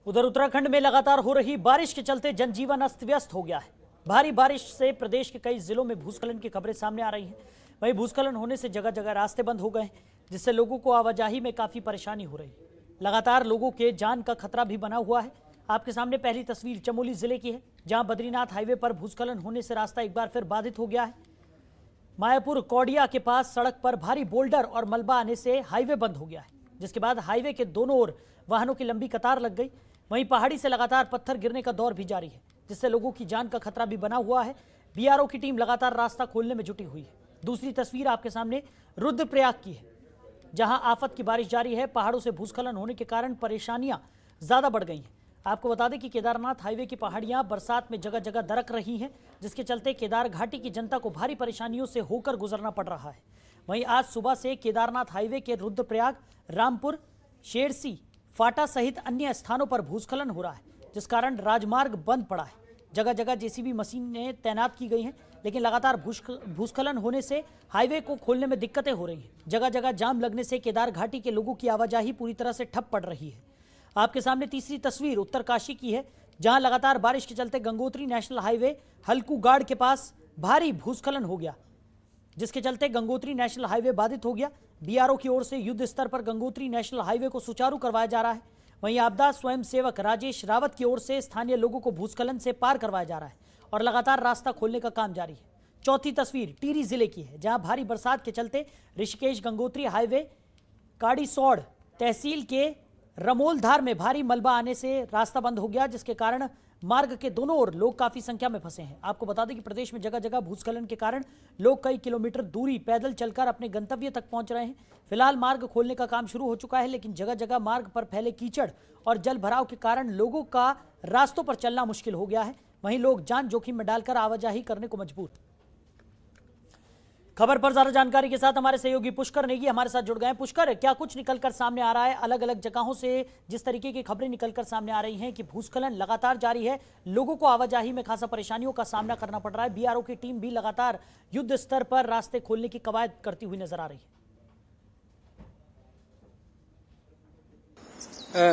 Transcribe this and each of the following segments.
उधर उत्तराखंड में लगातार हो रही बारिश के चलते जनजीवन अस्त व्यस्त हो गया है। भारी बारिश से प्रदेश के कई जिलों में भूस्खलन की खबरें सामने आ रही हैं। वहीं भूस्खलन होने से जगह जगह रास्ते बंद हो गए हैं, जिससे लोगों को आवाजाही में काफी परेशानी हो रही है। लगातार लोगों के जान का खतरा भी बना हुआ है। आपके सामने पहली तस्वीर चमोली जिले की है, जहां बद्रीनाथ हाईवे पर भूस्खलन होने से रास्ता एक बार फिर बाधित हो गया है। मायापुर कौडिया के पास सड़क पर भारी बोल्डर और मलबा आने से हाईवे बंद हो गया है, जिसके बाद हाईवे के दोनों ओर वाहनों की लंबी कतार लग गई। वहीं पहाड़ी से लगातार पत्थर गिरने का दौर भी जारी है, जिससे लोगों की जान का खतरा भी बना हुआ है। बीआरओ की टीम लगातार रास्ता खोलने में जुटी हुई है। दूसरी तस्वीर आपके सामने रुद्रप्रयाग की है, जहां आफत की बारिश जारी है। पहाड़ों से भूस्खलन होने के कारण परेशानियां ज्यादा बढ़ गई हैं। आपको बता दें कि केदारनाथ हाईवे की पहाड़ियां बरसात में जगह जगह दरक रही हैं, जिसके चलते केदार घाटी की जनता को भारी परेशानियों से होकर गुजरना पड़ रहा है। वहीं आज सुबह से केदारनाथ हाईवे के रुद्रप्रयाग, रामपुर, शेरसी, फाटा सहित अन्य स्थानों पर भूस्खलन हो रहा है, जिस कारण राजमार्ग बंद पड़ा है। जगह जगह जेसीबी मशीनें तैनात की गई हैं, लेकिन लगातार भूस्खलन होने से हाईवे को खोलने में दिक्कतें हो रही हैं। जगह जगह जाम लगने से केदार घाटी के लोगों की आवाजाही पूरी तरह से ठप पड़ रही है। आपके सामने तीसरी तस्वीर उत्तरकाशी की है, जहां लगातार बारिश के चलते गंगोत्री नेशनल हाईवे हल्कूगाड़ के पास भारी भूस्खलन हो गया, जिसके चलते गंगोत्री नेशनल हाईवे बाधित हो गया। बीआरओ की ओर से युद्ध स्तर पर गंगोत्री नेशनल हाईवे को सुचारू करवाया जा रहा है। वहीं आपदा स्वयंसेवक राजेश रावत की ओर से स्थानीय लोगों को भूस्खलन से पार करवाया जा रहा है और लगातार रास्ता खोलने का काम जारी है। चौथी तस्वीर टिहरी जिले की है, जहां भारी बरसात के चलते ऋषिकेश गंगोत्री हाईवे काड़ीसौड़ तहसील के रमोलधार में भारी मलबा आने से रास्ता बंद हो गया, जिसके कारण मार्ग के दोनों ओर लोग काफी संख्या में फंसे हैं। आपको बता दें कि प्रदेश में जगह जगह भूस्खलन के कारण लोग कई किलोमीटर दूरी पैदल चलकर अपने गंतव्य तक पहुंच रहे हैं। फिलहाल मार्ग खोलने का काम शुरू हो चुका है, लेकिन जगह जगह मार्ग पर फैले कीचड़ और जल भराव के कारण लोगों का रास्तों पर चलना मुश्किल हो गया है। वहीं लोग जान जोखिम में डालकर आवाजाही करने को मजबूर। खबर पर ज्यादा जानकारी के साथ हमारे सहयोगी पुष्कर नेगी हमारे साथ जुड़ गए हैं। पुष्कर, क्या कुछ निकलकर सामने आ रहा है? अलग अलग जगहों से जिस तरीके की खबरें निकलकर सामने आ रही हैं कि भूस्खलन लगातार जारी है, लोगों को आवाजाही में खासा परेशानियों का सामना करना पड़ रहा है। बीआरओ की टीम भी लगातार युद्ध स्तर पर रास्ते खोलने की कवायद करती हुई नजर आ रही है।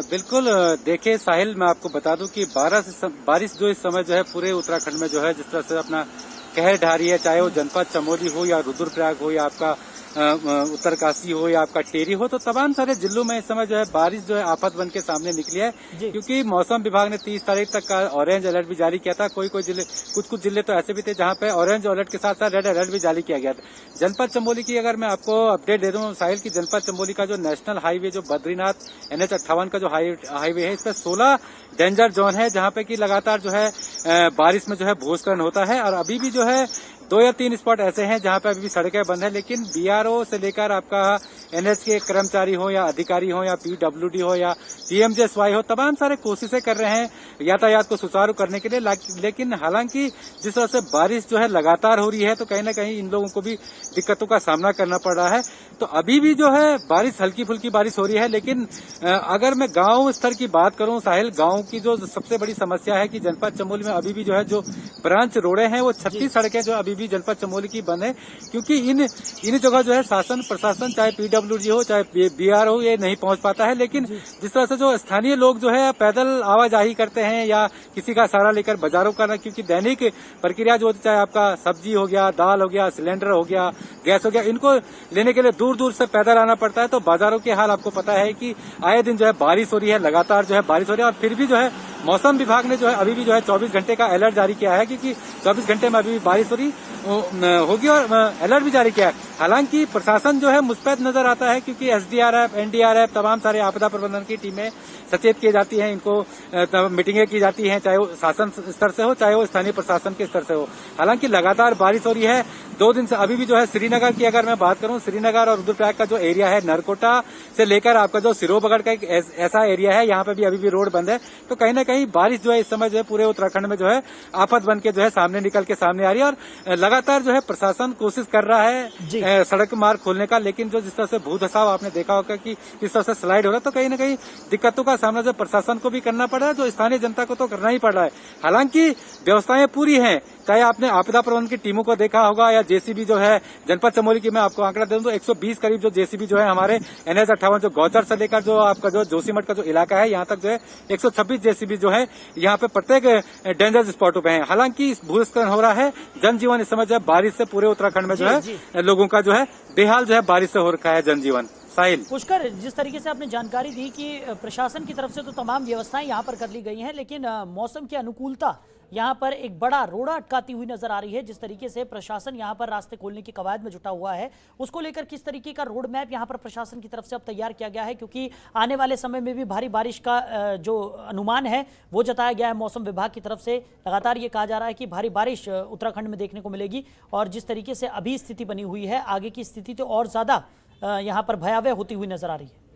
बिल्कुल, देखिए साहिल, मैं आपको बता दूं कि बारिश जो इस समय जो है पूरे उत्तराखंड में जो है जिस तरह से अपना कहर ढा रही है, चाहे वो जनपद चमोली हो या रुद्रप्रयाग हो या आपका उत्तरकाशी हो या आपका टेरी हो, तो तमाम सारे जिलों में इस समय जो है बारिश जो है आफत बन के सामने निकली है। क्योंकि मौसम विभाग ने 30 तारीख तक का ऑरेंज अलर्ट भी जारी किया था। कोई जिले, कुछ जिले तो ऐसे भी थे जहां पे ऑरेंज अलर्ट के साथ साथ रेड अलर्ट भी जारी किया गया था। जनपद चमोली की अगर मैं आपको अपडेट दे दूं साहिल की, जनपद चमोली का जो नेशनल हाईवे जो बद्रीनाथ NH58 का जो हाईवे है, इस पर 16 डेंजर जोन है, जहां पे कि लगातार जो है बारिश में जो है भूस्खलन होता है। और अभी भी जो है 2 या 3 स्पॉट ऐसे हैं जहां पे अभी भी सड़कें बंद है, लेकिन बीआरओ से लेकर आपका NH के कर्मचारी हो या अधिकारी हो या PWD हो या PMJSY हो, तमाम सारे कोशिशें कर रहे हैं यातायात को सुचारू करने के लिए। लेकिन हालांकि जिस तरह से बारिश जो है लगातार हो रही है, तो कहीं ना कहीं इन लोगों को भी दिक्कतों का सामना करना पड़ रहा है। तो अभी भी जो है बारिश हल्की फुल्की बारिश हो रही है, लेकिन अगर मैं गांव स्तर की बात करूं साहिल, गांव की जो सबसे बड़ी समस्या है कि जनपद चमोली में अभी भी जो है जो ब्रांच रोडे हैं, वो 36 सड़कें जो अभी भी जनपद चमोली की बंद है। क्योंकि इन जगह जो है शासन प्रशासन, चाहे PWD हो चाहे BRO हो, ये नहीं पहुंच पाता है। लेकिन जिस तरह से जो स्थानीय लोग जो है पैदल आवाजाही करते हैं या किसी का सहारा लेकर बाजारों का, क्योंकि दैनिक प्रक्रिया जो होती, चाहे आपका सब्जी हो गया, दाल हो गया, सिलेंडर हो गया, गैस हो गया, इनको लेने के लिए दूर दूर से पैदल आना पड़ता है। तो बाजारों के हाल आपको पता है कि आए दिन जो है बारिश हो रही है, लगातार जो है बारिश हो रही है। और फिर भी जो है मौसम विभाग ने जो है अभी भी जो है 24 घंटे का अलर्ट जारी किया है, क्योंकि 24 घंटे में अभी भी बारिश हो रही होगी और अलर्ट भी जारी किया है। हालांकि प्रशासन जो है मुस्तैद नजर आता है, क्योंकि SDRF, NDRF, तमाम सारे आपदा प्रबंधन की टीमें सचेत की जाती हैं, इनको मीटिंगें की जाती हैं, चाहे वो शासन स्तर से हो चाहे वो स्थानीय प्रशासन के स्तर से हो। हालांकि लगातार बारिश हो रही है 2 दिन से। अभी भी जो है श्रीनगर की अगर मैं बात करूं, श्रीनगर और रुद्रप्रयाग का जो एरिया है, नरकोटा से लेकर आपका जो सिरोबगढ़ का एक ऐसा एरिया है, यहाँ पे भी अभी भी रोड बंद है। तो कहीं ना कहीं बारिश जो है इस समय जो है पूरे उत्तराखंड में जो है आफत बन के जो है सामने निकल के सामने आ रही है। और लगातार जो है प्रशासन कोशिश कर रहा है सड़क मार्ग खोलने का, लेकिन जो जिस तरह से भू धसाव आपने देखा होगा कि किस तरह से स्लाइड हो रहा है, तो कहीं ना कहीं दिक्कतों का सामना जो प्रशासन को भी करना पड़ रहा है, जो स्थानीय जनता को तो करना ही पड़ रहा है। हालांकि व्यवस्थाएं पूरी हैं, चाहे आपने आपदा प्रबंधन की टीमों को देखा होगा या जेसीबी जो है जनपद चमोली की मैं आपको आंकड़ा दे दूं तो 120 करीब जो जेसीबी जो है हमारे NH 58 जो गौचर से लेकर जो आपका जो जोशीमठ का जो इलाका है यहाँ तक जो है 126 जेसीबी जो है यहाँ पे प्रत्येक डेंजर स्पॉटों पे है। हालांकि भूस्खलन हो रहा है, जनजीवन इस समय जो है बारिश से पूरे उत्तराखंड में जो है लोगों का जो है बेहाल जो है बारिश से हो रखा है जनजीवन। साहिल, पुष्कर, जिस तरीके से आपने जानकारी दी कि प्रशासन की तरफ से तो तमाम व्यवस्थाएं यहाँ पर कर ली गई हैं, लेकिन मौसम की अनुकूलता यहाँ पर एक बड़ा रोड़ा अटकाती हुई नजर आ रही है। जिस तरीके से प्रशासन यहाँ पर रास्ते खोलने की कवायद में जुटा हुआ है, उसको लेकर किस तरीके का रोड मैप यहाँ पर प्रशासन की तरफ से अब तैयार किया गया है, क्योंकि आने वाले समय में भी भारी बारिश का जो अनुमान है वो जताया गया है मौसम विभाग की तरफ से। लगातार ये कहा जा रहा है कि भारी बारिश उत्तराखंड में देखने को मिलेगी, और जिस तरीके से अभी स्थिति बनी हुई है, आगे की स्थिति तो और ज्यादा यहाँ पर भयावह होती हुई नजर आ रही है।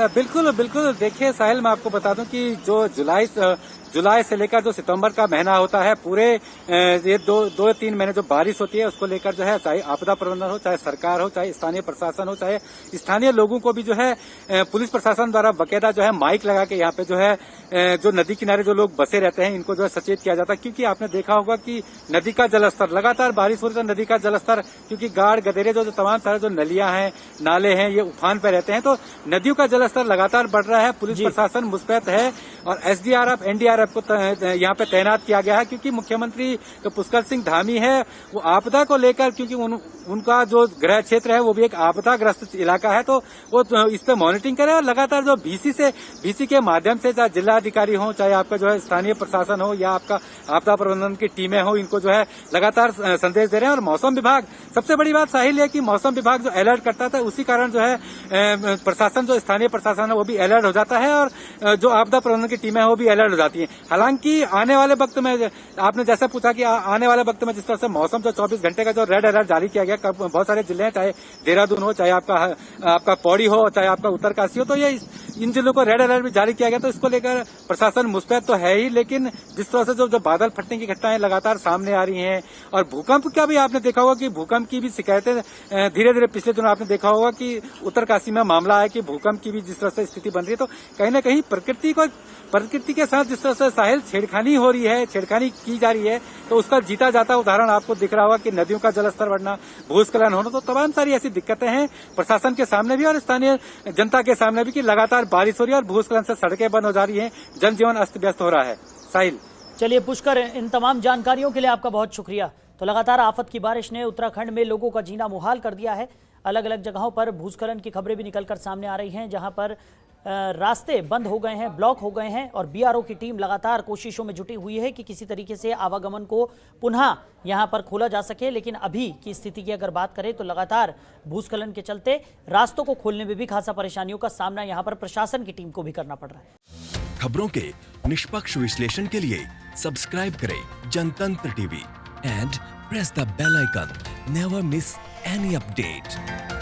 बिल्कुल बिल्कुल, देखिए साहिल, मैं आपको बता दूं कि जो जुलाई से लेकर जो सितंबर का महीना होता है, पूरे ये दो तीन महीने जो बारिश होती है उसको लेकर जो है, चाहे आपदा प्रबंधन हो, चाहे सरकार हो, चाहे स्थानीय प्रशासन हो, चाहे स्थानीय लोगों को भी जो है पुलिस प्रशासन द्वारा बकायदा जो है माइक लगा के यहाँ पे जो है जो नदी किनारे जो लोग बसे रहते हैं इनको जो है सचेत किया जाता है। क्योंकि आपने देखा होगा कि नदी का जलस्तर लगातार बारिश हो रही है, तो नदी का जलस्तर क्योंकि गाड़ गदेरे जो तमाम सारे जो नलियां हैं, नाले हैं, ये उफान पे रहते हैं, तो नदियों का जलस्तर लगातार बढ़ रहा है। पुलिस प्रशासन मुस्तैद है और SDRF NDRF को यहाँ पे तैनात किया गया है, क्योंकि मुख्यमंत्री जो पुष्कर सिंह धामी है वो आपदा को लेकर, क्योंकि उनका जो गृह क्षेत्र है वो भी एक आपदाग्रस्त इलाका है, तो वो इस पे मॉनिटरिंग करे और लगातार जो VC के माध्यम से चाहे जिलाधिकारी हो, चाहे आपका जो है स्थानीय प्रशासन हो या आपका आपदा प्रबंधन की टीमें हो, इनको जो है लगातार संदेश दे रहे हैं। और मौसम विभाग, सबसे बड़ी बात साहिल है कि मौसम विभाग जो अलर्ट करता था उसी कारण जो है प्रशासन, जो स्थानीय प्रशासन है वो भी अलर्ट हो जाता है और जो आपदा प्रबंधन की टीमें हैं वो भी अलर्ट हो जाती है। हालांकि आने वाले वक्त में, आपने जैसा पूछा कि आने वाले वक्त में जिस तरह से मौसम जो 24 घंटे का जो रेड अलर्ट जारी किया गया, बहुत सारे जिले हैं, चाहे देहरादून हो, चाहे आपका पौड़ी हो, चाहे आपका उत्तरकाशी हो, तो ये इन जिलों को रेड अलर्ट भी जारी किया गया। तो इसको लेकर प्रशासन मुस्तैद तो है ही, लेकिन जिस तरह से जो बादल फटने की घटनाएं लगातार सामने आ रही हैं, और भूकंप का भी आपने देखा होगा कि भूकंप की भी शिकायतें धीरे धीरे पिछले दिनों आपने देखा होगा कि उत्तरकाशी में मामला है कि भूकंप की भी जिस तरह से स्थिति बन रही है, तो कहीं ना कहीं प्रकृति के साथ जिस तरह से साहिल छेड़खानी हो रही है, छेड़खानी की जा रही है, तो उसका जीता जाता उदाहरण आपको दिख रहा होगा कि नदियों का जलस्तर बढ़ना, भूस्खलन होना, तो तमाम सारी ऐसी दिक्कतें हैं प्रशासन के सामने भी और स्थानीय जनता के सामने भी कि लगातार बारिश हो रही है और भूस्खलन से सड़कें बंद हो जा रही हैं, जनजीवन अस्त व्यस्त हो रहा है। साहिल, चलिए पुष्कर, इन तमाम जानकारियों के लिए आपका बहुत शुक्रिया। तो लगातार आफत की बारिश ने उत्तराखंड में लोगों का जीना मुहाल कर दिया है। अलग अलग जगहों पर भूस्खलन की खबरें भी निकलकर सामने आ रही हैं, जहां पर रास्ते बंद हो गए हैं, ब्लॉक हो गए हैं, और BRO की टीम लगातार कोशिशों में जुटी हुई है कि किसी तरीके से आवागमन को पुनः यहां पर खोला जा सके। लेकिन अभी की स्थिति की अगर बात करें तो लगातार भूस्खलन के चलते रास्तों को खोलने में भी खासा परेशानियों का सामना यहां पर प्रशासन की टीम को भी करना पड़ रहा है। खबरों के निष्पक्ष विश्लेषण के लिए सब्सक्राइब करें Jantantra TV and press the bell icon. Never miss any update.